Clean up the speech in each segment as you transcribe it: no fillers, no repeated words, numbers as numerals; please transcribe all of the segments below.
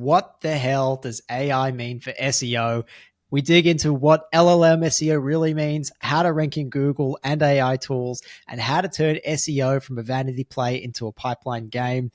what the hell does AI mean for SEO? We dig into what LLM SEO really means, how to rank in Google and AI tools, and how to turn SEO from a vanity play into a pipeline game.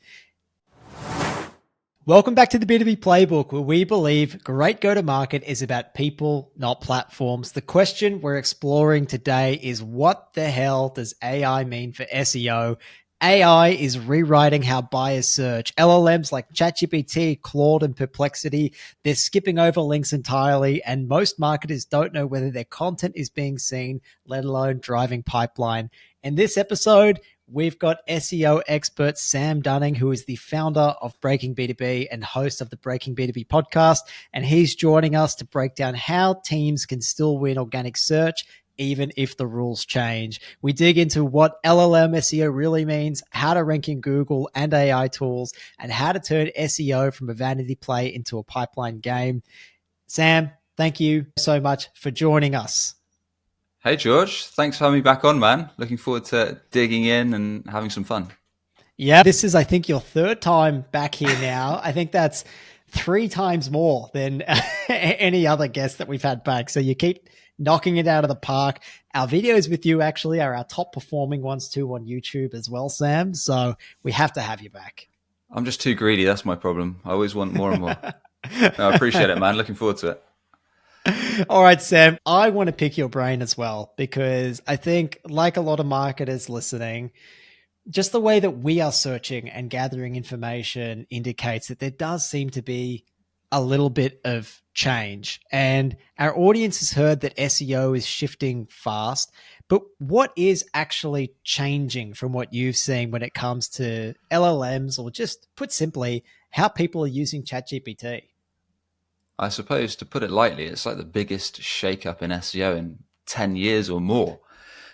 Welcome back to the B2B Playbook, where we believe great go-to-market is about people, not platforms. The question we're exploring today is, what the hell does AI mean for SEO? AI is rewriting how buyers search. LLMs like ChatGPT, Claude, and Perplexity, they're skipping over links entirely, and most marketers don't know whether their content is being seen, let alone driving pipeline. In this episode, we've got SEO expert Sam Dunning, who is the founder of Breaking B2B and host of the Breaking B2B podcast, and he's joining us to break down how teams can still win organic search even if the rules change. We dig into what LLM SEO really means, how to rank in Google and AI tools, and how to turn SEO from a vanity play into a pipeline game. Sam, thank you so much for joining us. Hey, George. Thanks for having me back on, man. Looking forward to digging in and having some fun. Yeah, this is, I think, your third time back here now. I think that's 3 times more than any other guest that we've had back. So you keep knocking it out of the park. Our videos with you actually are our top performing ones too on YouTube as well, Sam. So we have to have you back. I'm just too greedy. That's my problem. I always want more and more. No, I appreciate it, man. Looking forward to it. All right, Sam, I want to pick your brain as well, because I think, like a lot of marketers listening, just the way that we are searching and gathering information indicates that there does seem to be a little bit of change. And our audience has heard that SEO is shifting fast, but what is actually changing from what you've seen when it comes to LLMs, or just put simply, how people are using ChatGPT? I suppose, to put it lightly, it's like the biggest shakeup in SEO in 10 years or more.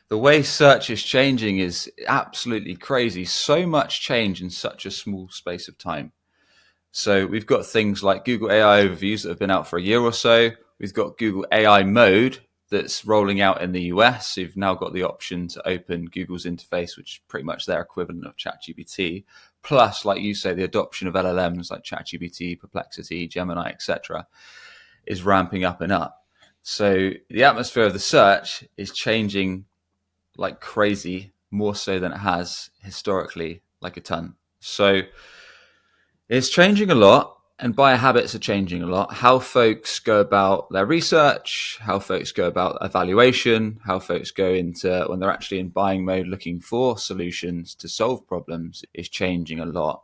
The way search is changing is absolutely crazy. So much change in such a small space of time. So we've got things like Google AI overviews that have been out for a year or so. We've got Google AI mode that's rolling out in the US. So you've now got the option to open Google's interface, which is pretty much their equivalent of ChatGPT. Plus, like you say, the adoption of LLMs like ChatGPT, Perplexity, Gemini, etc., is ramping up and up. So the atmosphere of the search is changing like crazy, more so than it has historically, like a ton. So it's changing a lot, and buyer habits are changing a lot. How folks go about their research, how folks go about evaluation, how folks go into when they're actually in buying mode looking for solutions to solve problems is changing a lot.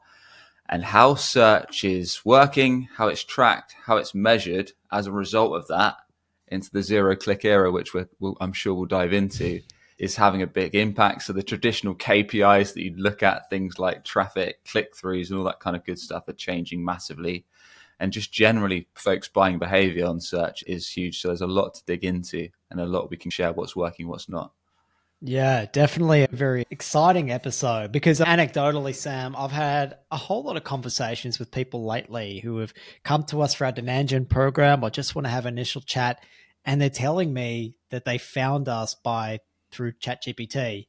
And how search is working, how it's tracked, how it's measured as a result of that into the zero-click era, which I'm sure we'll dive into, is having a big impact. So the traditional KPIs that you'd look at, things like traffic, click-throughs, and all that kind of good stuff are changing massively. And just generally, folks' buying behavior on search is huge. So there's a lot to dig into and a lot we can share what's working, what's not. Yeah, definitely a very exciting episode, because anecdotally, Sam, I've had a whole lot of conversations with people lately who have come to us for our demand gen program or just want to have an initial chat. And they're telling me that they found us through ChatGPT,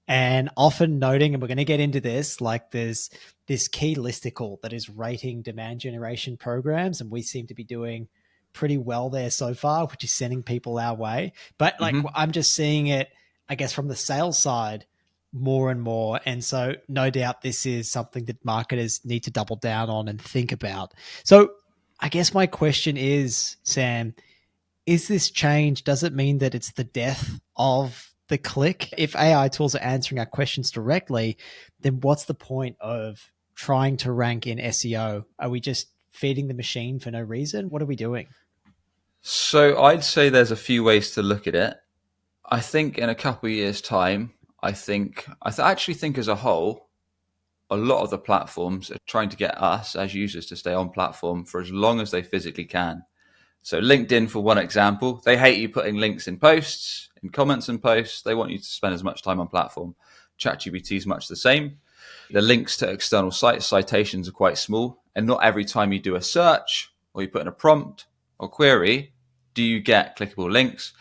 and often noting, and we're going to get into this, like there's this key listicle that is rating demand generation programs, and we seem to be doing pretty well there so far, which is sending people our way. But like, I'm just seeing it, I guess, from the sales side more and more. And so no doubt this is something that marketers need to double down on and think about. So I guess my question is, Sam, is this change, does it mean that it's the death of the click? If AI tools are answering our questions directly, then what's the point of trying to rank in SEO? Are we just feeding the machine for no reason? What are we doing? So I'd say there's a few ways to look at it. I think in a couple of years' time, I actually think as a whole, a lot of the platforms are trying to get us as users to stay on platform for as long as they physically can. So LinkedIn, for one example, they hate you putting links in posts, in comments and posts. They want you to spend as much time on platform. ChatGPT is much the same. The links to external sites, citations are quite small. And not every time you do a search or you put in a prompt or query, do you get clickable links.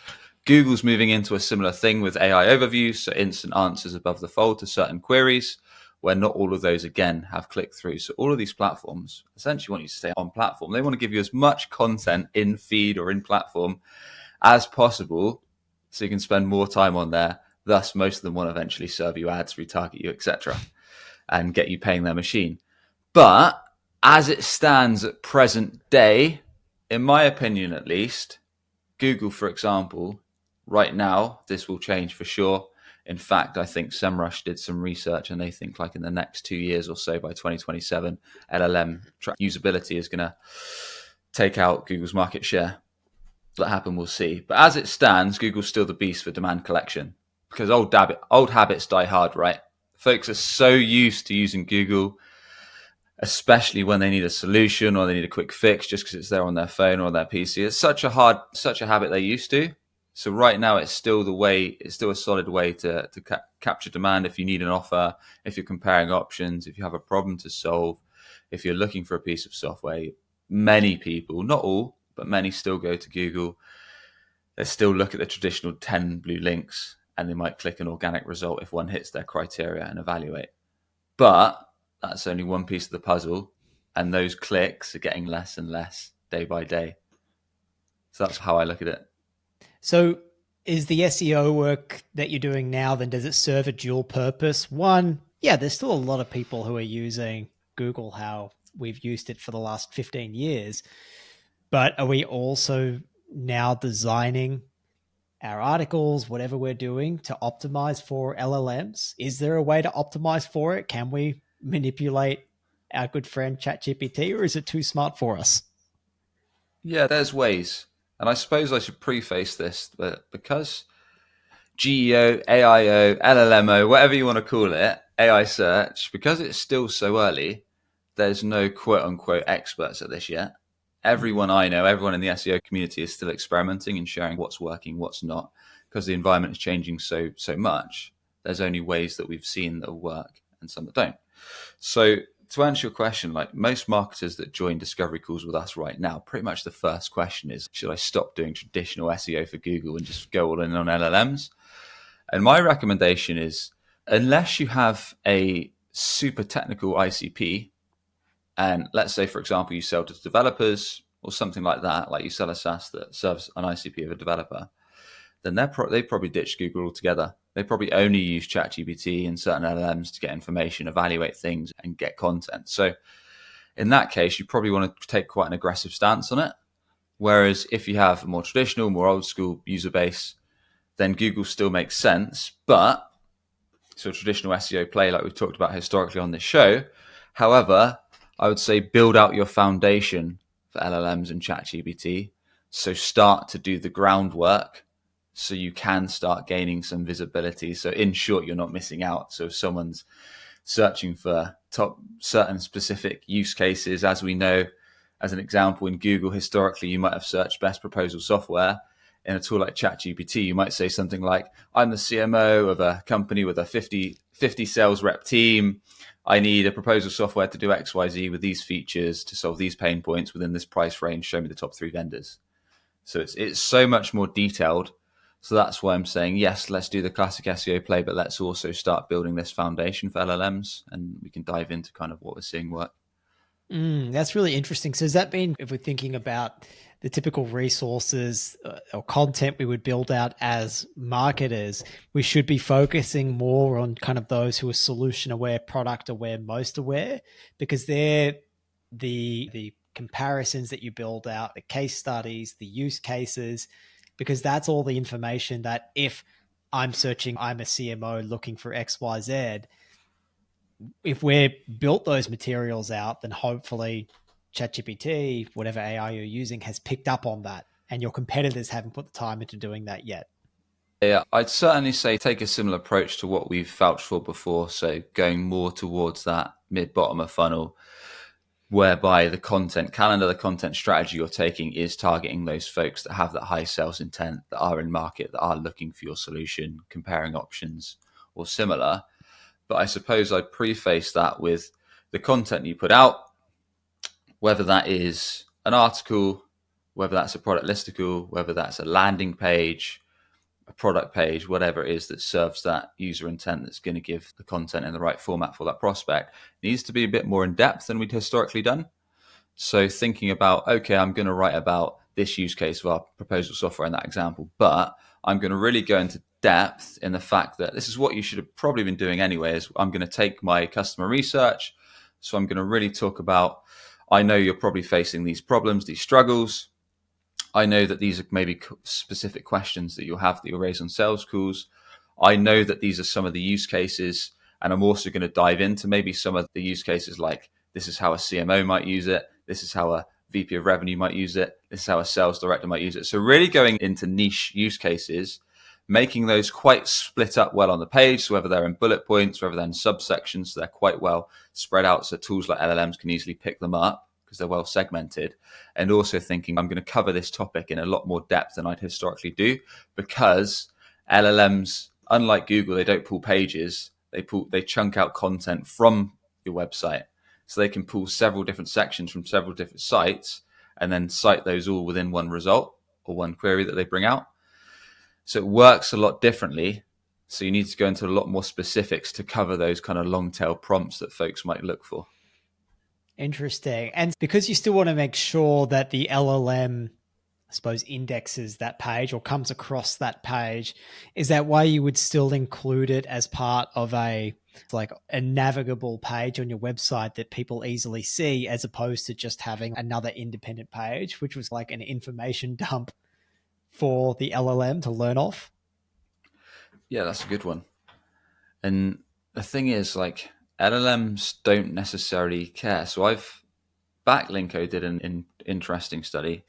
Google's moving into a similar thing with AI overviews, so instant answers above the fold to certain queries, where not all of those, again, have click through. So all of these platforms essentially want you to stay on platform. They want to give you as much content in feed or in platform as possible so you can spend more time on there. Thus, most of them want to eventually serve you ads, retarget you, etc., and get you paying their machine. But as it stands at present day, in my opinion at least, Google, for example, right now, this will change for sure. In fact, I think SEMrush did some research and they think like in the next 2 years or so, by 2027, LLM usability is going to take out Google's market share. That happen, we'll see. But as it stands, Google's still the beast for demand collection because old habits die hard, right? Folks are so used to using Google, especially when they need a solution or they need a quick fix just because it's there on their phone or their PC. It's such a habit they're used to. So right now, it's still a solid way to capture demand. If you need an offer, if you're comparing options, if you have a problem to solve, if you're looking for a piece of software, many people, not all, but many still go to Google. They still look at the traditional 10 blue links and they might click an organic result if one hits their criteria and evaluate. But that's only one piece of the puzzle, and those clicks are getting less and less day by day. So that's how I look at it. So is the SEO work that you're doing now, then does it serve a dual purpose? One, yeah, there's still a lot of people who are using Google how we've used it for the last 15 years. But are we also now designing our articles, whatever we're doing, to optimize for LLMs? Is there a way to optimize for it? Can we manipulate our good friend ChatGPT, or is it too smart for us? Yeah, there's ways. And I suppose I should preface this, but because GEO, AIO, LLMO, whatever you want to call it, AI search, because it's still so early, there's no quote unquote experts at this yet. Everyone I know, everyone in the SEO community is still experimenting and sharing what's working, what's not, because the environment is changing so much. There's only ways that we've seen that work and some that don't. So to answer your question, like most marketers that join discovery calls with us right now, pretty much the first question is, should I stop doing traditional SEO for Google and just go all in on LLMs? And my recommendation is, unless you have a super technical ICP, and let's say, for example, you sell to developers or something like that, like you sell a SaaS that serves an ICP of a developer, then they probably ditched Google altogether. They probably only use ChatGPT and certain LLMs to get information, evaluate things, and get content. So in that case, you probably want to take quite an aggressive stance on it. Whereas if you have a more traditional, more old school user base, then Google still makes sense. But so traditional SEO play, like we've talked about historically on this show. However, I would say build out your foundation for LLMs and ChatGPT. So start to do the groundwork so you can start gaining some visibility. So in short, you're not missing out. So if someone's searching for top certain specific use cases, as we know, as an example, in Google, historically, you might have searched best proposal software. In a tool like ChatGPT, you might say something like, I'm the CMO of a company with a 50 sales rep team. I need a proposal software to do XYZ with these features to solve these pain points within this price range. Show me the top 3 vendors. So it's so much more detailed. So that's why I'm saying, yes, let's do the classic SEO play, but let's also start building this foundation for LLMs, and we can dive into kind of what we're seeing work. That's really interesting. So does that mean if we're thinking about the typical resources or content we would build out as marketers, we should be focusing more on kind of those who are solution aware, product aware, most aware, because they're the comparisons that you build out, the case studies, the use cases, because that's all the information that if I'm searching, I'm a CMO looking for XYZ, if we're built those materials out, then hopefully ChatGPT, whatever AI you're using, has picked up on that, and your competitors haven't put the time into doing that yet. Yeah, I'd certainly say take a similar approach to what we've vouched for before. So going more towards that mid-bottom of funnel, whereby the content calendar, the content strategy you're taking is targeting those folks that have that high sales intent, that are in market, that are looking for your solution, comparing options or similar. But I suppose I'd preface that with the content you put out, whether that is an article, whether that's a product listicle, whether that's a landing page, a product page, whatever it is that serves that user intent, that's going to give the content in the right format for that prospect, needs to be a bit more in depth than we'd historically done. So thinking about, okay, I'm going to write about this use case of our proposal software in that example, but I'm going to really go into depth in the fact that this is what you should have probably been doing anyway, is I'm going to take my customer research. So I'm going to really talk about, I know you're probably facing these problems, these struggles. I know that these are maybe specific questions that you'll have that you'll raise on sales calls. I know that these are some of the use cases, and I'm also going to dive into maybe some of the use cases, like this is how a CMO might use it. This is how a VP of revenue might use it. This is how a sales director might use it. So really going into niche use cases, making those quite split up well on the page. So whether they're in bullet points, whether they're in subsections, so they're quite well spread out. So tools like LLMs can easily pick them up because they're well segmented. And also thinking, I'm going to cover this topic in a lot more depth than I'd historically do, because LLMs, unlike Google, they don't pull pages. They chunk out content from your website. So they can pull several different sections from several different sites and then cite those all within one result or one query that they bring out. So it works a lot differently. So you need to go into a lot more specifics to cover those kind of long tail prompts that folks might look for. Interesting. And because you still want to make sure that the LLM, I suppose, indexes that page or comes across that page, is that why you would still include it as part of a navigable page on your website that people easily see, as opposed to just having another independent page, which was like an information dump for the LLM to learn off? Yeah, that's a good one. And the thing is, like, LLMs don't necessarily care. So Backlinko did an interesting study,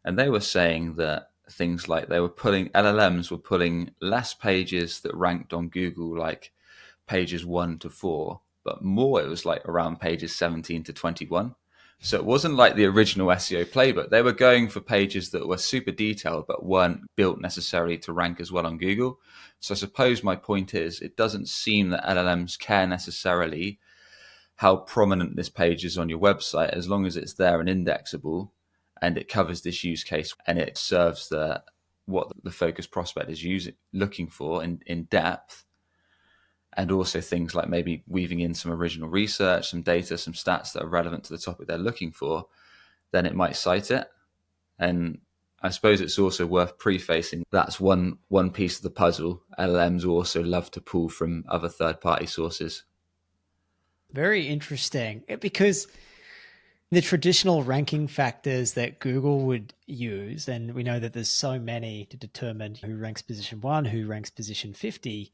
and they were saying that things like LLMs were pulling less pages that ranked on Google, like pages 1 to 4, but more, it was like around pages 17 to 21. So it wasn't like the original SEO playbook. They were going for pages that were super detailed but weren't built necessarily to rank as well on Google. So I suppose my point is, it doesn't seem that LLMs care necessarily how prominent this page is on your website, as long as it's there and indexable and it covers this use case and it serves what the focus prospect is looking for in depth. And also things like maybe weaving in some original research, some data, some stats that are relevant to the topic they're looking for, then it might cite it. And I suppose it's also worth prefacing that's one piece of the puzzle. LLMs also love to pull from other third-party sources. Very interesting, because the traditional ranking factors that Google would use, and we know that there's so many to determine who ranks position 1, who ranks position 50,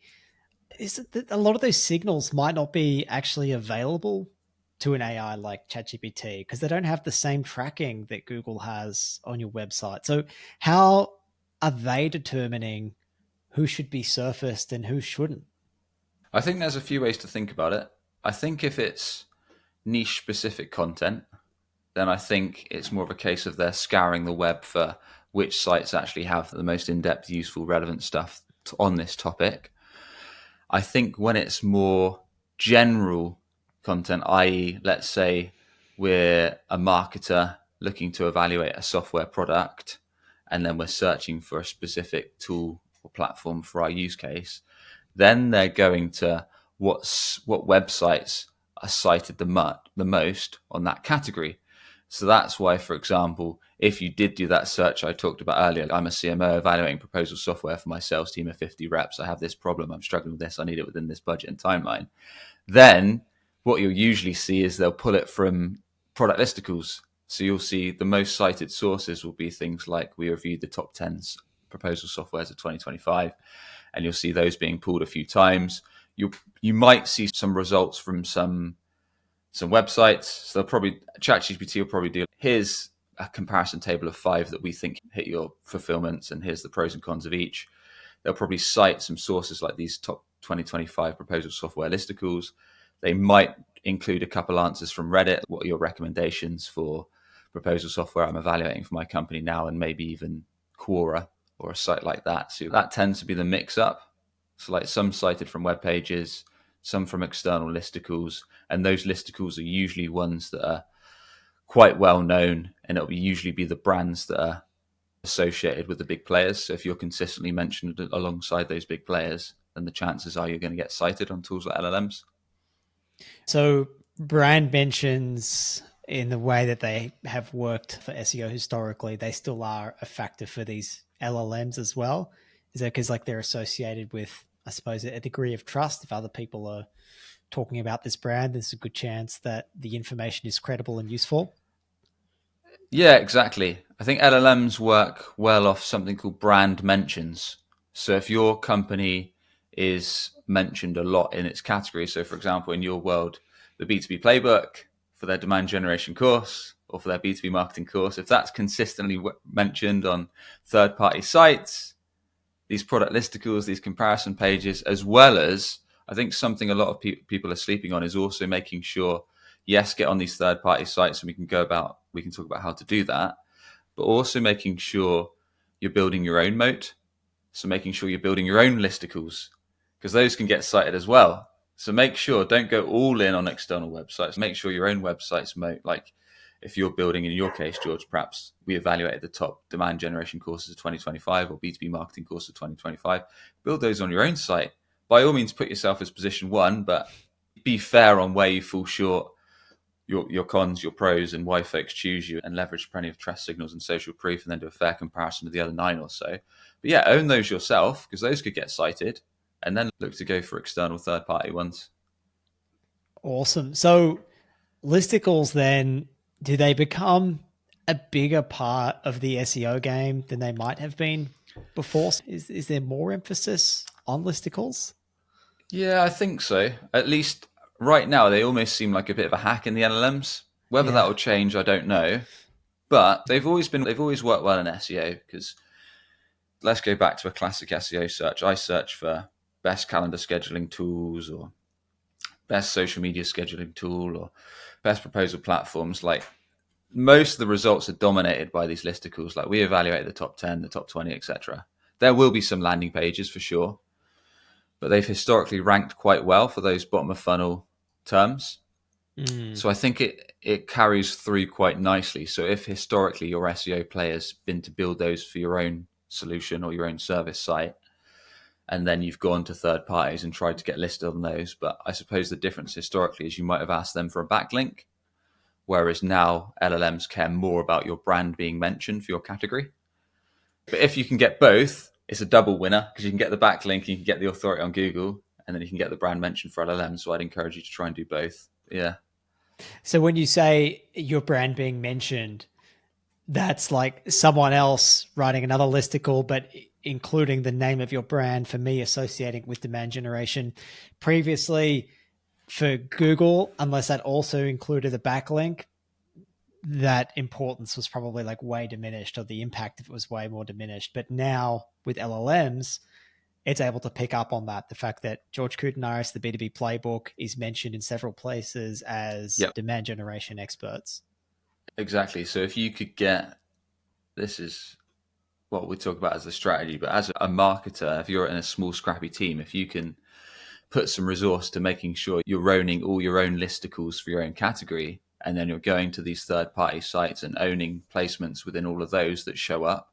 is that a lot of those signals might not be actually available to an AI like ChatGPT, because they don't have the same tracking that Google has on your website. So how are they determining who should be surfaced and who shouldn't? I think there's a few ways to think about it. I think if it's niche specific content, then I think it's more of a case of they're scouring the web for which sites actually have the most in-depth, useful, relevant stuff on this topic. I think when it's more general content, i.e., let's say we're a marketer looking to evaluate a software product, and then we're searching for a specific tool or platform for our use case, then they're going to what websites are cited the most on that category. So that's why, for example, if you did do that search I talked about earlier, I'm a CMO evaluating proposal software for my sales team of 50 reps. I have this problem. I'm struggling with this. I need it within this budget and timeline. Then what you'll usually see is they'll pull it from product listicles. So you'll see the most cited sources will be things like, we reviewed the top 10 proposal softwares of 2025, and you'll see those being pulled a few times. You might see some results from some websites. So they'll probably, ChatGPT will probably do, here's a comparison table of 5 that we think hit your fulfillments, and here's the pros and cons of each. They'll probably cite some sources like these top 2025 proposal software listicles. They might include a couple answers from Reddit. What are your recommendations for proposal software I'm evaluating for my company now? And maybe even Quora or a site like that. So that tends to be the mix up. So like some cited from web pages, some from external listicles, and those listicles are usually ones that are quite well known, and it'll usually be the brands that are associated with the big players. So if you're consistently mentioned alongside those big players, then the chances are you're going to get cited on tools like LLMs. So brand mentions in the way that they have worked for SEO historically, they still are a factor for these LLMs as well. Is that because like they're associated with, I suppose, a degree of trust? If other people are talking about this brand, there's a good chance that the information is credible and useful. Yeah, exactly. I think LLMs work well off something called brand mentions. So if your company is mentioned a lot in its category, so for example, in your world, the B2B Playbook for their demand generation course or for their B2B marketing course, if that's consistently mentioned on third-party sites, these product listicles, these comparison pages, as well as I think something a lot of people are sleeping on is also making sure, yes, get on these third party sites and we can talk about how to do that, but also making sure you're building your own moat. So making sure you're building your own listicles because those can get cited as well. So make sure, don't go all in on external websites. Make sure your own website's moat. Like if you're building, in your case, George, perhaps we evaluated the top demand generation courses of 2025 or B2B marketing course of 2025. Build those on your own site. By all means, put yourself as position one, but be fair on where you fall short, your cons, your pros, and why folks choose you, and leverage plenty of trust signals and social proof, and then do a fair comparison to the other 9 or so. But yeah, own those yourself because those could get cited, and then look to go for external third party ones. Awesome. So listicles then, do they become a bigger part of the SEO game than they might have been before? Is there more emphasis on listicles? Yeah, I think so. At least right now, they almost seem like a bit of a hack in the LLMs. Whether that Yeah. will change, I don't know. But they've always worked well in SEO because let's go back to a classic SEO search. I search for best calendar scheduling tools or best social media scheduling tool or best proposal platforms. Like most of the results are dominated by these listicles. Like we evaluate the top 10, the top 20, etc. There will be some landing pages for sure, but they've historically ranked quite well for those bottom of funnel terms. Mm. So I think it carries through quite nicely. So if historically your SEO play has been to build those for your own solution or your own service site, and then you've gone to third parties and tried to get listed on those, but I suppose the difference historically is you might have asked them for a backlink, whereas now LLMs care more about your brand being mentioned for your category. But if you can get both, it's a double winner because you can get the backlink, you can get the authority on Google, and then you can get the brand mentioned for LLMs. So I'd encourage you to try and do both. Yeah. So when you say your brand being mentioned, that's like someone else writing another listicle, but including the name of your brand for me associating with demand generation. Previously, for Google, unless that also included a backlink, that importance was probably like way diminished, or the impact of it was way more diminished. But now with LLMs, it's able to pick up on that. The fact that George Koutanaris, the B2B playbook, is mentioned in several places as Yep. demand generation experts. Exactly. So if you could get, this is what we talk about as a strategy, but as a marketer, if you're in a small, scrappy team, if you can put some resource to making sure you're owning all your own listicles for your own category, and then you're going to these third party sites and owning placements within all of those that show up.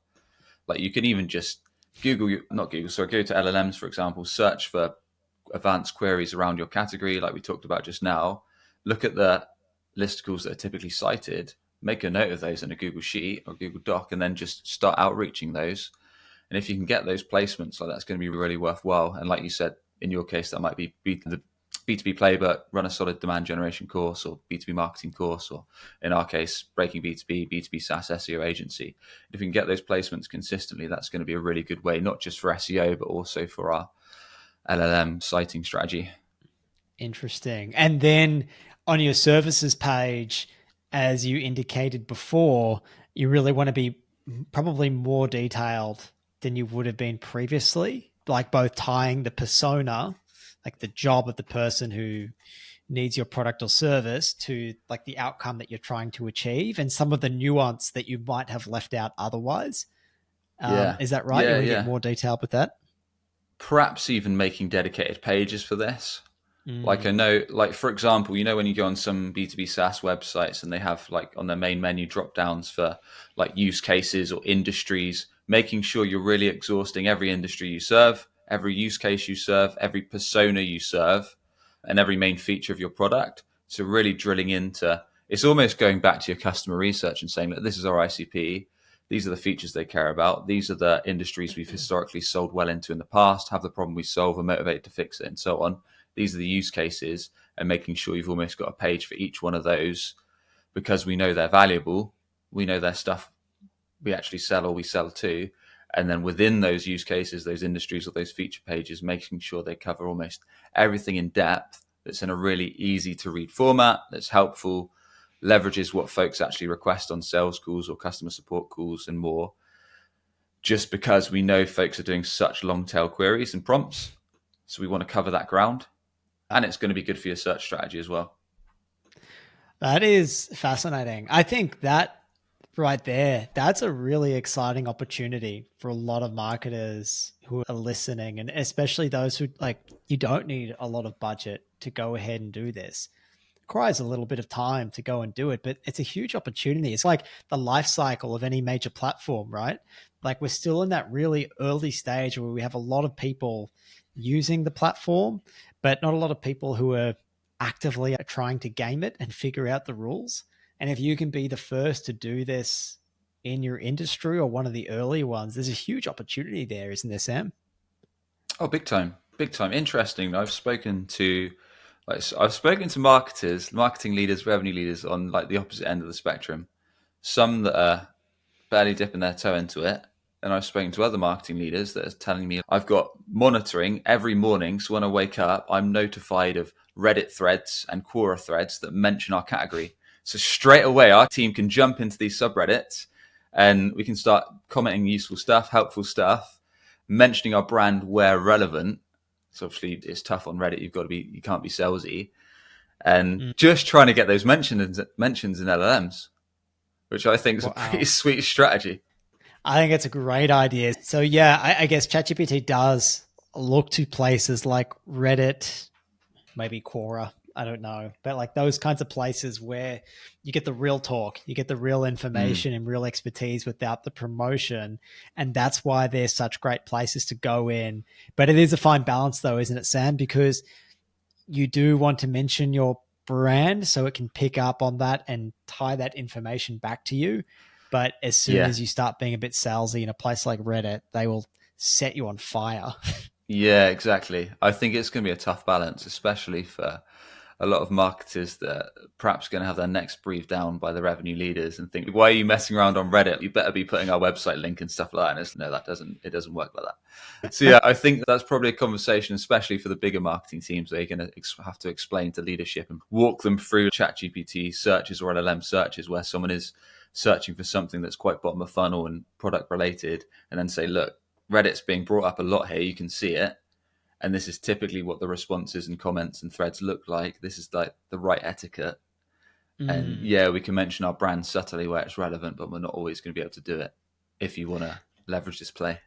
Like you can even just not Google, sorry, go to LLMs, for example, search for advanced queries around your category, like we talked about just now. Look at the listicles that are typically cited, make a note of those in a Google Sheet or Google Doc, and then just start outreaching those. And if you can get those placements, like that's going to be really worthwhile. And like you said, in your case, that might be the B2B playbook, run a solid demand generation course or B2B marketing course, or in our case, breaking B2B, B2B SaaS SEO agency. If we can get those placements consistently, that's going to be a really good way, not just for SEO, but also for our LLM citing strategy. Interesting. And then on your services page, as you indicated before, you really want to be probably more detailed than you would have been previously, like both tying the persona, like the job of the person who needs your product or service, to like the outcome that you're trying to achieve, and some of the nuance that you might have left out otherwise. Yeah, Is that right? You yeah, want to get yeah. more detailed with that? Perhaps even making dedicated pages for this. Like I know, like for example, when you go on some B2B SaaS websites and they have like on their main menu drop downs for like use cases or industries, making sure you're really exhausting every industry you serve, every use case you serve, every persona you serve, and every main feature of your product. So really drilling into, it's almost going back to your customer research and saying that this is our ICP. These are the features they care about. These are the industries we've historically sold well into in the past, have the problem we solve, are motivated to fix it, and so on. These are the use cases, and making sure you've almost got a page for each one of those, because we know they're valuable. We know their stuff we actually sell or we sell to. And then within those use cases, those industries or those feature pages, making sure they cover almost everything in depth that's in a really easy to read format, that's helpful, leverages what folks actually request on sales calls or customer support calls and more, just because we know folks are doing such long tail queries and prompts. So we want to cover that ground. And it's going to be good for your search strategy as well. That is fascinating. I think that right there, that's a really exciting opportunity for a lot of marketers who are listening, and especially those who like, you don't need a lot of budget to go ahead and do this. Requires a little bit of time to go and do it, but it's a huge opportunity. It's like the life cycle of any major platform, right? Like we're still in that really early stage where we have a lot of people using the platform, but not a lot of people who are actively trying to game it and figure out the rules. And if you can be the first to do this in your industry or one of the early ones, there's a huge opportunity there, isn't there, Sam? Oh, big time, big time. Interesting. I've spoken to marketers, marketing leaders, revenue leaders on like the opposite end of the spectrum. Some that are barely dipping their toe into it. And I've spoken to other marketing leaders that are telling me I've got monitoring every morning. So when I wake up, I'm notified of Reddit threads and Quora threads that mention our category. So straight away, our team can jump into these subreddits and we can start commenting useful stuff, helpful stuff, mentioning our brand where relevant. So obviously it's tough on Reddit. You can't be salesy, and just trying to get those mentions in LLMs, which I think is a pretty Wow. sweet strategy. I think it's a great idea. So yeah, I guess ChatGPT does look to places like Reddit, maybe Quora, I don't know, but like those kinds of places where you get the real talk, you get the real Mm. information and real expertise without the promotion. And that's why they're such great places to go in. But it is a fine balance though, isn't it, Sam? Because you do want to mention your brand so it can pick up on that and tie that information back to you. But as soon Yeah. as you start being a bit salesy in a place like Reddit, they will set you on fire. Yeah, exactly. I think it's going to be a tough balance, especially for a lot of marketers that are perhaps going to have their necks breathed down by the revenue leaders and think, why are you messing around on Reddit? You better be putting our website link and stuff like that. And it's, no, it doesn't work like that. So yeah, I think that's probably a conversation, especially for the bigger marketing teams, where you're going to have to explain to leadership and walk them through ChatGPT searches or LLM searches where someone is searching for something that's quite bottom of funnel and product related, and then say, look, Reddit's being brought up a lot here. You can see it. And this is typically what the responses and comments and threads look like. This is like the right etiquette. And Mm. yeah, we can mention our brand subtly where it's relevant, but we're not always going to be able to do it if you want to leverage this play.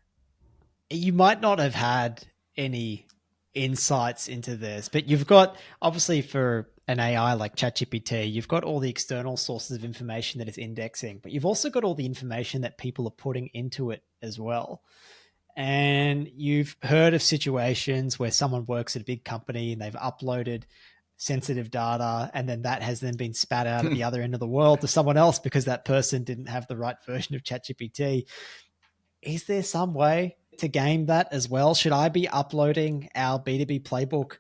You might not have had any insights into this, but you've got obviously for an AI like ChatGPT, you've got all the external sources of information that it's indexing, but you've also got all the information that people are putting into it as well. And you've heard of situations where someone works at a big company and they've uploaded sensitive data and then that has then been spat out at the other end of the world to someone else because that person didn't have the right version of ChatGPT. Is there some way to game that as well? Should I be uploading our B2B playbook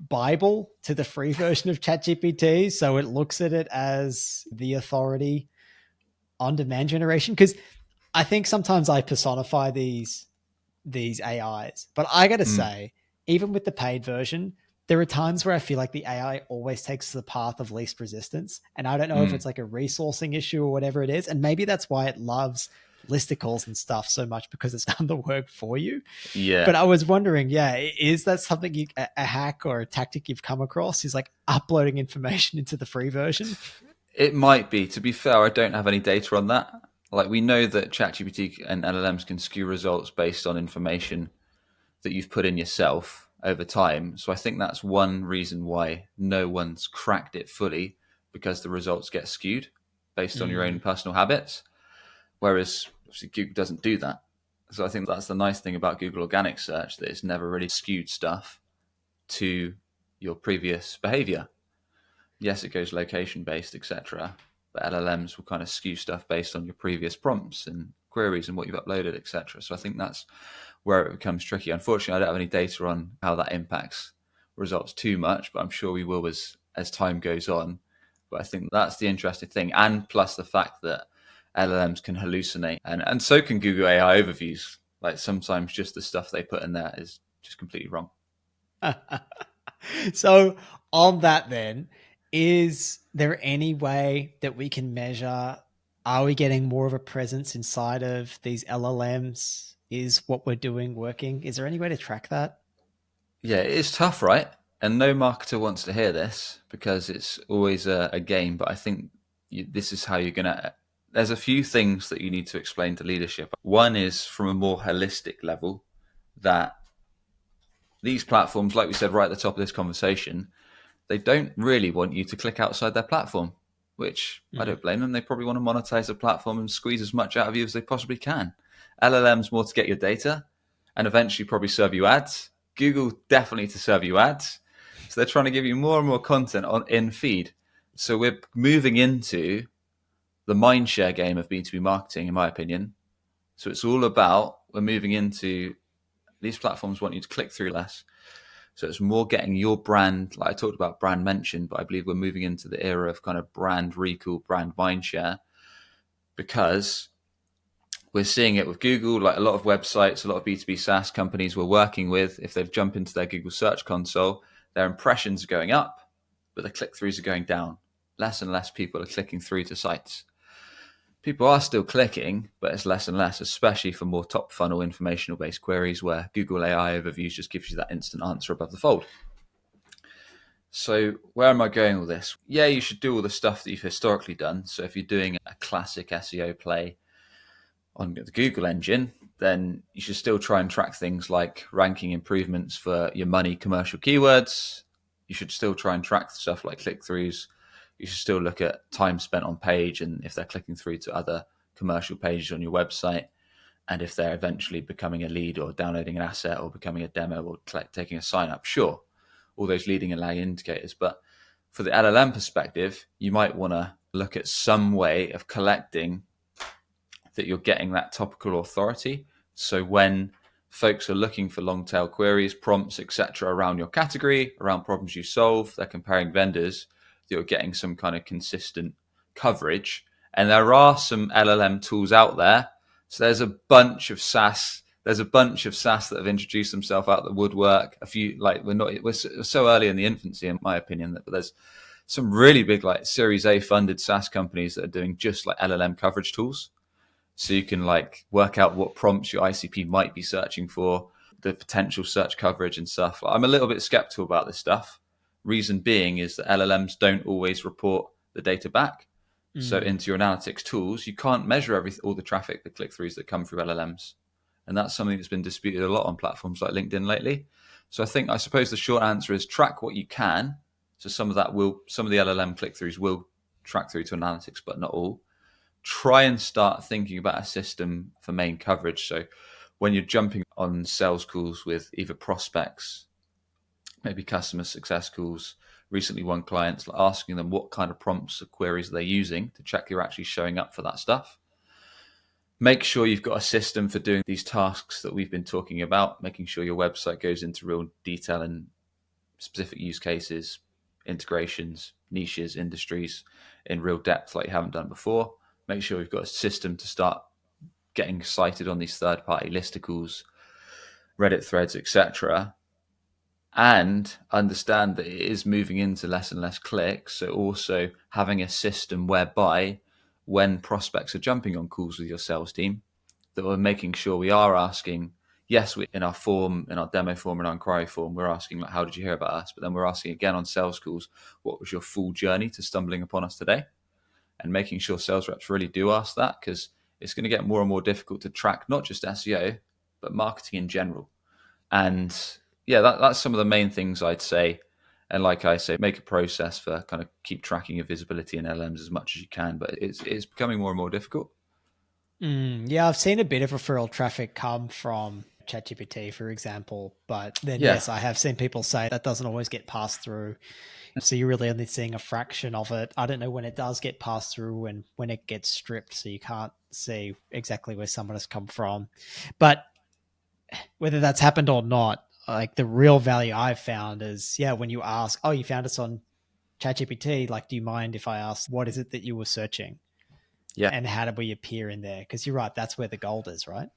Bible to the free version of ChatGPT so it looks at it as the authority on demand generation? Because I think sometimes I personify these AIs. But I got to Mm, say, even with the paid version, there are times where I feel like the AI always takes the path of least resistance. And I don't know if mm, it's like a resourcing issue or whatever it is. And maybe that's why it loves listicles and stuff so much because it's done the work for you. yeah, But I was wondering, yeah, is that something a hack or a tactic you've come across? Is like uploading information into the free version? it might be. To be fair, I don't have any data on that. Like we know that ChatGPT and LLMs can skew results based on information that you've put in yourself. over time. So I think that's one reason why no one's cracked it fully, because the results get skewed based on your own personal habits. Whereas obviously Google doesn't do that. So I think that's the nice thing about Google organic search, that it's never really skewed stuff to your previous behavior. Yes, it goes location based, etc. But LLMs will kind of skew stuff based on your previous prompts and queries and what you've uploaded, etc. So I think that's where it becomes tricky. Unfortunately, I don't have any data on how that impacts results too much, but I'm sure we will as time goes on. But I think that's the interesting thing. And plus the fact that LLMs can hallucinate, and so can Google AI overviews. Like sometimes just the stuff they put in there is just completely wrong. So, on that, then, is there any way that we can measure, are we getting more of a presence inside of these LLMs? Is what we're doing working? Is there any way to track that? Yeah, it is tough, right? And no marketer wants to hear this because it's always a game. But I think this is how you're going to. There's a few things that you need to explain to leadership. One is from a more holistic level, that these platforms, like we said right at the top of this conversation, they don't really want you to click outside their platform, which I don't blame them. They probably want to monetize the platform and squeeze as much out of you as they possibly can. LLMs more to get your data and eventually probably serve you ads. Google definitely to serve you ads. So they're trying to give you more and more content on in feed. So we're moving into the mindshare game of B2B marketing, in my opinion. So it's all about, we're moving into, these platforms want you to click through less. So it's more getting your brand, like I talked about brand mention, but I believe we're moving into the era of kind of brand recall, brand mindshare, because we're seeing it with Google, like a lot of websites, a lot of B2B SaaS companies we're working with, if they jump into their Google Search Console, their impressions are going up, but the click-throughs are going down. Less and less people are clicking through to sites. People are still clicking, but it's less and less, especially for more top funnel informational based queries where Google AI overviews just gives you that instant answer above the fold. So where am I going with this? Yeah, you should do all the stuff that you've historically done. So if you're doing a classic SEO play on the Google engine, then you should still try and track things like ranking improvements for your money commercial keywords. You should still try and track stuff like click-throughs. You should still look at time spent on page and if they're clicking through to other commercial pages on your website, and if they're eventually becoming a lead or downloading an asset or becoming a demo or taking a sign up. Sure, all those leading and lagging indicators. But for the LLM perspective, you might want to look at some way of collecting that you're getting that topical authority. So when folks are looking for long tail queries, prompts, etc., around your category, around problems you solve, they're comparing vendors, that you're getting some kind of consistent coverage. And there are some LLM tools out there. So there's a bunch of SaaS. There's a bunch of SaaS that have introduced themselves out the woodwork. A few, like we're so early in the infancy, in my opinion, that there's some really big like Series A funded SaaS companies that are doing just like LLM coverage tools. So you can like work out what prompts your ICP might be searching for, the potential search coverage and stuff. I'm a little bit skeptical about this stuff. Reason being is that LLMs don't always report the data back. So into your analytics tools, you can't measure all the traffic, the click-throughs that come through LLMs. And that's something that's been disputed a lot on platforms like LinkedIn lately. So I suppose the short answer is track what you can. So some of the LLM click-throughs will track through to analytics, but not all. Try and start thinking about a system for main coverage. So when you're jumping on sales calls with either prospects, maybe customer success calls, recently one clients, asking them what kind of prompts or queries are they using to check you're actually showing up for that stuff. Make sure you've got a system for doing these tasks that we've been talking about, making sure your website goes into real detail and specific use cases, integrations, niches, industries in real depth like you haven't done before. Make sure we've got a system to start getting cited on these third-party listicles, Reddit threads, etc., and understand that it is moving into less and less clicks. So also having a system whereby when prospects are jumping on calls with your sales team, that we're making sure we are asking, yes, in our form, in our demo form, in our inquiry form, we're asking, like, how did you hear about us? But then we're asking again on sales calls, what was your full journey to stumbling upon us today? And making sure sales reps really do ask that, because it's going to get more and more difficult to track not just SEO, but marketing in general. And yeah, that's some of the main things I'd say. And like I say, make a process for kind of keep tracking your visibility in LLMs as much as you can. But it's becoming more and more difficult. Yeah, I've seen a bit of referral traffic come from ChatGPT, for example. But then, Yeah, yes, I have seen people say that doesn't always get passed through. So you're really only seeing a fraction of it. I don't know when it does get passed through and when it gets stripped. So you can't see exactly where someone has come from. But whether that's happened or not, like the real value I've found is, yeah, when you ask, oh, you found us on ChatGPT, like, do you mind if I ask, what is it that you were searching? yeah, And how did we appear in there? Because you're right, that's where the gold is, right?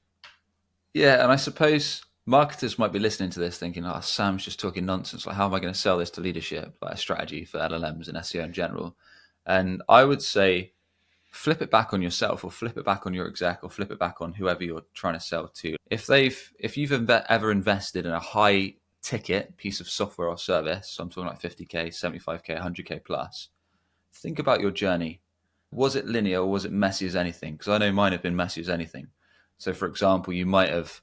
yeah. And I suppose marketers might be listening to this thinking, "Oh, Sam's just talking nonsense. Like, how am I going to sell this to leadership? Like a strategy for LLMs and SEO in general?" And I would say flip it back on yourself, or flip it back on your exec, or flip it back on whoever you're trying to sell to. If you've ever invested in a high ticket piece of software or service, so I'm talking like 50k, 75k, 100k plus, think about your journey. Was it linear or was it messy as anything? Because I know mine have been messy as anything. So, for example, you might have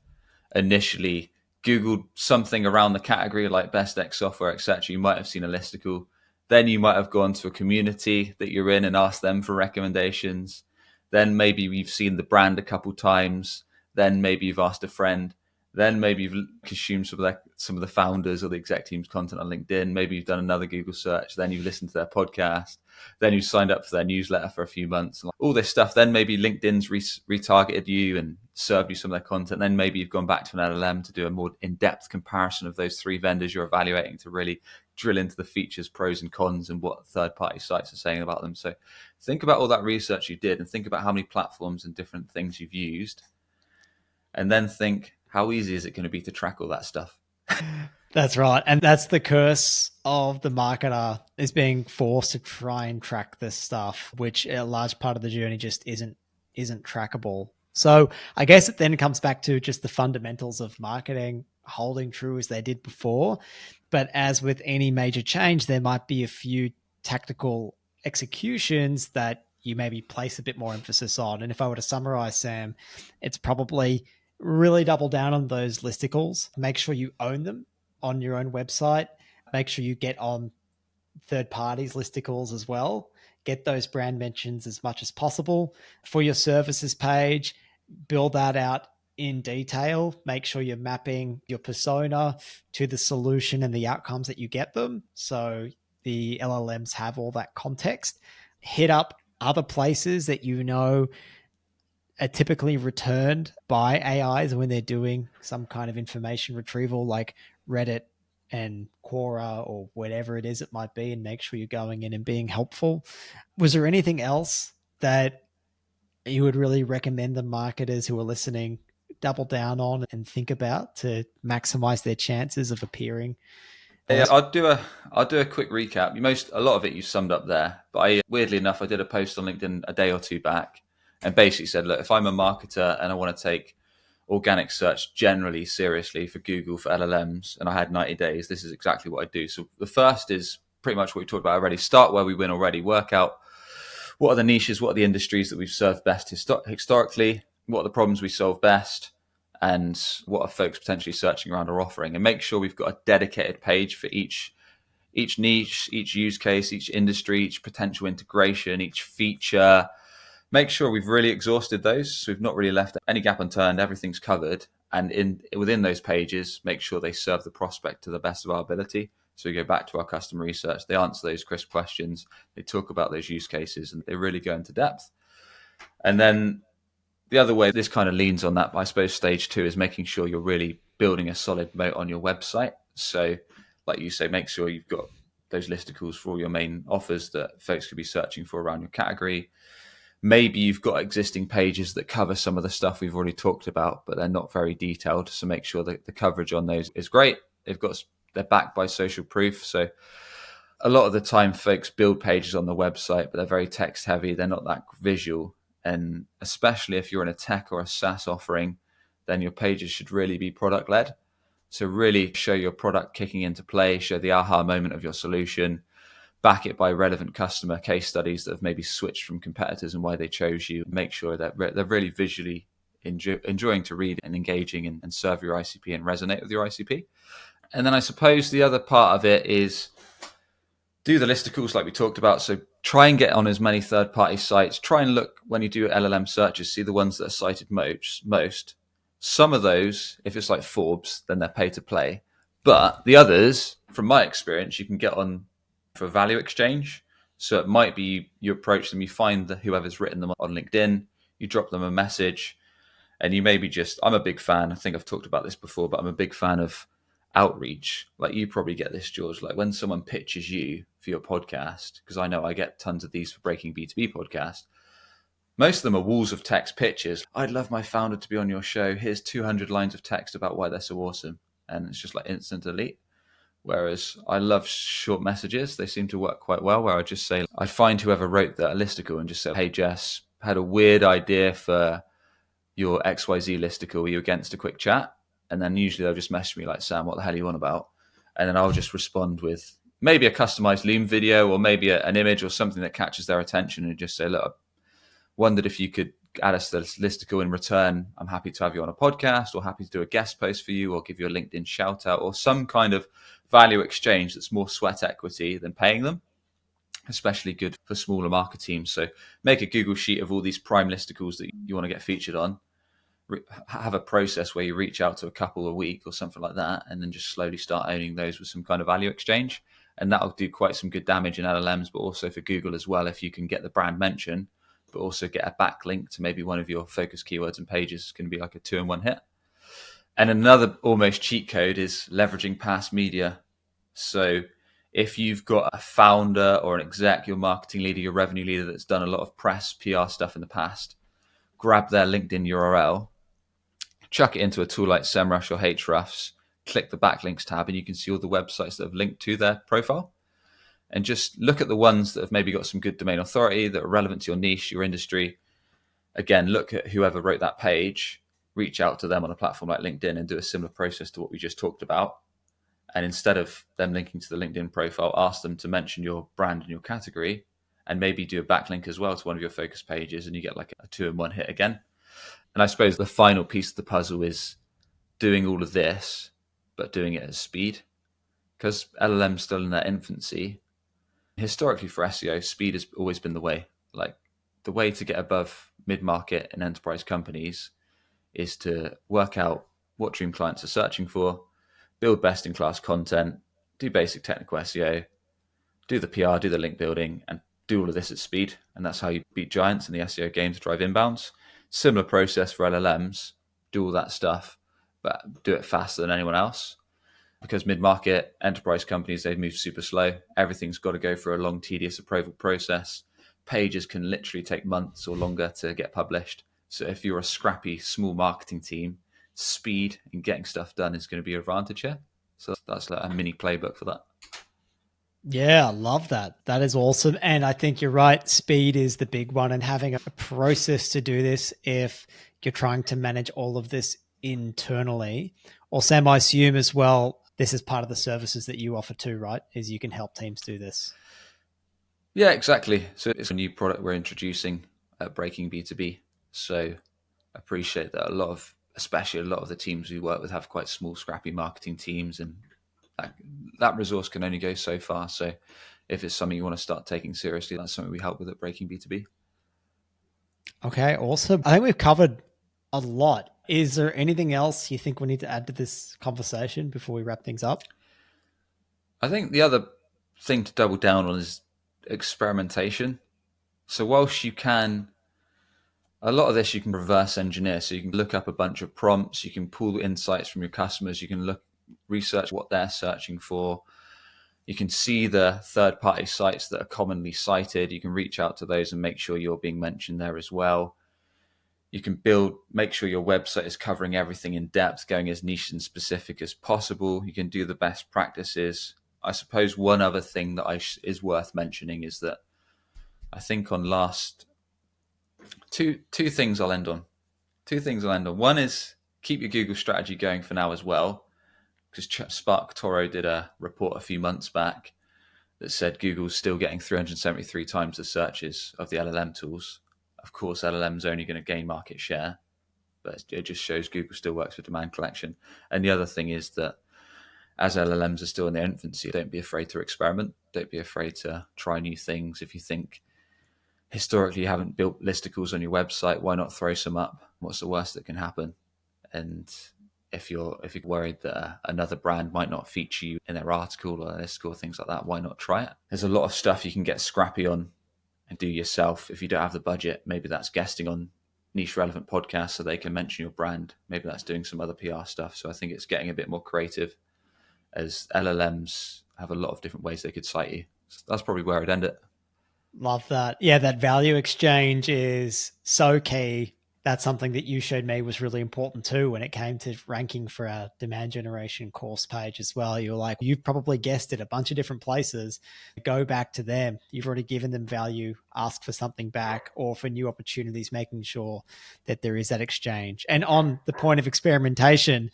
initially Googled something around the category like best X software, etc. You might have seen a listicle. Then you might have gone to a community that you're in and asked them for recommendations. Then maybe you've seen the brand a couple times. Then maybe you've asked a friend. Then maybe you've consumed some of the founders or the exec team's content on LinkedIn. Maybe you've done another Google search. Then you've listened to their podcast. Then you signed up for their newsletter for a few months, and all this stuff. Then maybe LinkedIn's retargeted you and served you some of their content. Then maybe you've gone back to an LLM to do a more in-depth comparison of those three vendors you're evaluating to really drill into the features, pros and cons, and what third-party sites are saying about them. So think about all that research you did and think about how many platforms and different things you've used. And then think, how easy is it going to be to track all that stuff? That's right. And that's the curse of the marketer, is being forced to try and track this stuff, which a large part of the journey just isn't trackable. So I guess it then comes back to just the fundamentals of marketing holding true as they did before. But as with any major change, there might be a few tactical executions that you maybe place a bit more emphasis on. And if I were to summarize, Sam, it's probably really double down on those listicles. Make sure you own them on your own website. Make sure you get on third parties listicles as well. Get those brand mentions as much as possible. For your services page, build that out in detail. Make sure you're mapping your persona to the solution and the outcomes that you get them. So the LLMs have all that context. Hit up other places that you know are typically returned by AIs when they're doing some kind of information retrieval, like Reddit and Quora or whatever it is it might be, and make sure you're going in and being helpful. Was there anything else that you would really recommend the marketers who are listening double down on and think about to maximize their chances of appearing? Yeah, I'll do a quick recap. A lot of it you summed up there, but weirdly enough, I did a post on LinkedIn a day or two back, and basically said, look, if I'm a marketer and I want to take organic search generally seriously for Google for LLMs, and I had 90 days, this is exactly what I do. So the first is pretty much what we talked about already. Start where we win already. Work out what are the niches, what are the industries that we've served best historically, what are the problems we solve best, and what are folks potentially searching around or offering, and make sure we've got a dedicated page for each niche, each use case, each industry, each potential integration, each feature. Make sure we've really exhausted those, so we've not really left any gap unturned. Everything's covered, and within those pages, make sure they serve the prospect to the best of our ability. So we go back to our customer research, they answer those crisp questions, they talk about those use cases, and they really go into depth. And then the other way this kind of leans on that, I suppose, stage two is making sure you're really building a solid moat on your website. So, like you say, make sure you've got those listicles for all your main offers that folks could be searching for around your category. Maybe you've got existing pages that cover some of the stuff we've already talked about, but they're not very detailed. So make sure that the coverage on those is great. They're backed by social proof. So a lot of the time folks build pages on the website, but they're very text heavy. They're not that visual. And especially if you're in a tech or a SaaS offering, then your pages should really be product led. So really show your product kicking into play, show the aha moment of your solution, back it by relevant customer case studies that have maybe switched from competitors and why they chose you. Make sure that they're really visually enjoying to read and engaging and serve your ICP and resonate with your ICP. And then I suppose the other part of it is do the listicles like we talked about. So try and get on as many third-party sites. Try and look when you do LLM searches, see the ones that are cited most. Some of those, if it's like Forbes, then they're pay to play. But the others, from my experience, you can get on for value exchange. So it might be you approach them, you find whoever's written them on LinkedIn, you drop them a message, and you maybe just, I'm a big fan, I think I've talked about this before, but I'm a big fan of outreach. Like you probably get this, George, like when someone pitches you for your podcast, because I know I get tons of these for Breaking B2B podcast, most of them are walls of text pitches. I'd love my founder to be on your show. Here's 200 lines of text about why they're so awesome. And it's just like instant delete. Whereas I love short messages. They seem to work quite well, where I just say, I'd find whoever wrote that listicle and just say, hey, Jess, had a weird idea for your XYZ listicle. Are you against a quick chat? And then usually they'll just message me like, Sam, what the hell are you on about? And then I'll just respond with maybe a customized Loom video or maybe an image or something that catches their attention and just say, look, I wondered if you could add us to this listicle in return. I'm happy to have you on a podcast or happy to do a guest post for you or give you a LinkedIn shout out or some kind of value exchange that's more sweat equity than paying them, especially good for smaller market teams. So make a Google sheet of all these prime listicles that you want to get featured on. Have a process where you reach out to a couple a week or something like that, and then just slowly start owning those with some kind of value exchange. And that'll do quite some good damage in LLMs, but also for Google as well. If you can get the brand mention, but also get a backlink to maybe one of your focus keywords and pages, it's going to be like a 2-in-1 hit. And another almost cheat code is leveraging past media. So if you've got a founder or an exec, your marketing leader, your revenue leader that's done a lot of press, PR stuff in the past, grab their LinkedIn URL, chuck it into a tool like SEMrush or Ahrefs, click the backlinks tab, and you can see all the websites that have linked to their profile. And just look at the ones that have maybe got some good domain authority that are relevant to your niche, your industry. Again, look at whoever wrote that page, reach out to them on a platform like LinkedIn and do a similar process to what we just talked about. And instead of them linking to the LinkedIn profile, ask them to mention your brand and your category and maybe do a backlink as well to one of your focus pages, and you get like a 2-in-1 hit again. And I suppose the final piece of the puzzle is doing all of this, but doing it at speed. Because LLM's still in their infancy, historically for SEO, speed has always been the way. Like the way to get above mid-market and enterprise companies is to work out what dream clients are searching for, build best-in-class content, do basic technical SEO, do the PR, do the link building, and do all of this at speed. And that's how you beat giants in the SEO game to drive inbounds. Similar process for LLMs, do all that stuff, but do it faster than anyone else. Because mid-market enterprise companies, they move super slow. Everything's got to go through a long, tedious approval process. Pages can literally take months or longer to get published. So if you're a scrappy, small marketing team, speed and getting stuff done is going to be your advantage here. So that's like a mini playbook for that. Yeah, I love that. That is awesome. And I think you're right. Speed is the big one, and having a process to do this if you're trying to manage all of this internally. Or Sam, I assume as well, this is part of the services that you offer too, right? Is you can help teams do this. Yeah, exactly. So it's a new product we're introducing at Breaking B2B. So I appreciate that especially a lot of the teams we work with have quite small, scrappy marketing teams, and that resource can only go so far. So if it's something you want to start taking seriously, that's something we help with at Breaking B2B. Okay, awesome. I think we've covered a lot. Is there anything else you think we need to add to this conversation before we wrap things up? I think the other thing to double down on is experimentation. So whilst a lot of this you can reverse engineer. So you can look up a bunch of prompts, you can pull insights from your customers, you can research what they're searching for. You can see the third-party sites that are commonly cited. You can reach out to those and make sure you're being mentioned there as well. You can make sure your website is covering everything in depth, going as niche and specific as possible. You can do the best practices. I suppose one other thing that is worth mentioning is that I think on last two things I'll end on. Two things I'll end on. One is keep your Google strategy going for now as well, because Spark Toro did a report a few months back that said Google's still getting 373 times the searches of the LLM tools. Of course, LLM's only going to gain market share, but it just shows Google still works for demand collection. And the other thing is that as LLMs are still in their infancy, don't be afraid to experiment. Don't be afraid to try new things. If you think historically you haven't built listicles on your website, why not throw some up? What's the worst that can happen? And if you're worried that another brand might not feature you in their article or listicle, things like that, why not try it? There's a lot of stuff you can get scrappy on and do yourself. If you don't have the budget, maybe that's guesting on niche relevant podcasts so they can mention your brand. Maybe that's doing some other PR stuff. So I think it's getting a bit more creative, as LLMs have a lot of different ways they could cite you. So that's probably where I'd end it. Love that. Yeah, that value exchange is so key. That's something that you showed me was really important too when it came to ranking for our demand generation course page as well. You were like, you've probably guessed it a bunch of different places. Go back to them. You've already given them value, ask for something back, or for new opportunities, making sure that there is that exchange. And on the point of experimentation,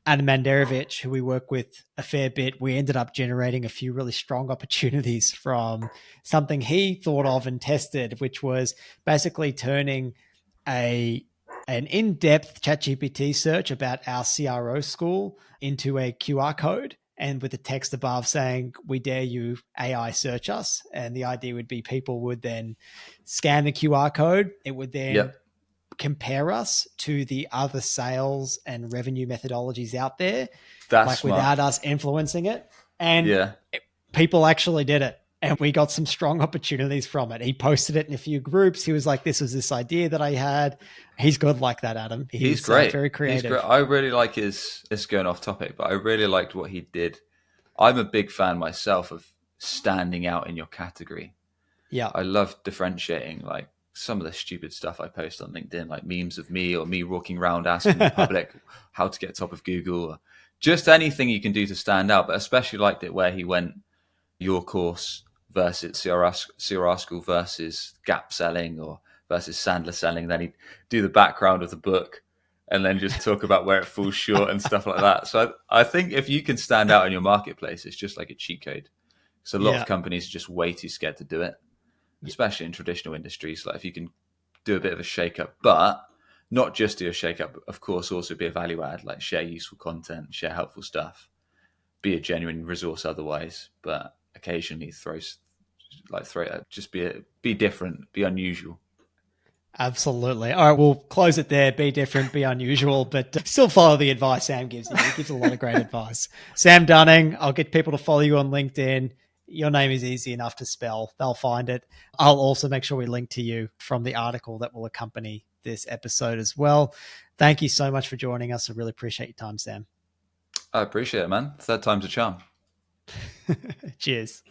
Adam Mandarovich, who we work with a fair bit, we ended up generating a few really strong opportunities from something he thought of and tested, which was basically turning an in-depth ChatGPT search about our CRO school into a QR code, and with the text above saying, "We dare you AI search us." And the idea would be people would then scan the QR code. It would then compare us to the other sales and revenue methodologies out there, That's like smart. without us influencing it. And people actually did it. And we got some strong opportunities from it. He posted it in a few groups. He was like, this was this idea that I had. He's good like that, Adam. He's great. Very creative. He's great. I really like it's going off topic, but I really liked what he did. I'm a big fan myself of standing out in your category. Yeah. I love differentiating, like some of the stupid stuff I post on LinkedIn, like memes of me or me walking around asking the public how to get top of Google, or just anything you can do to stand out. But especially liked it where he went your course versus CRR school versus gap selling or versus Sandler selling. Then he'd do the background of the book and then just talk about where it falls short and stuff like that. So I think if you can stand out in your marketplace, it's just like a cheat code. So a lot of companies are just way too scared to do it, especially in traditional industries. Like if you can do a bit of a shake up, but not just do a shake up, of course, also be a value add, like share useful content, share helpful stuff, be a genuine resource otherwise, but occasionally just be different, be unusual. Absolutely. All right, we'll close it there. Be different, be unusual, but still follow the advice Sam gives you. He gives a lot of great advice. Sam Dunning, I'll get people to follow you on LinkedIn. Your name is easy enough to spell. They'll find it. I'll also make sure we link to you from the article that will accompany this episode as well. Thank you so much for joining us. I really appreciate your time, Sam. I appreciate it, man. Third time's a charm. Cheers.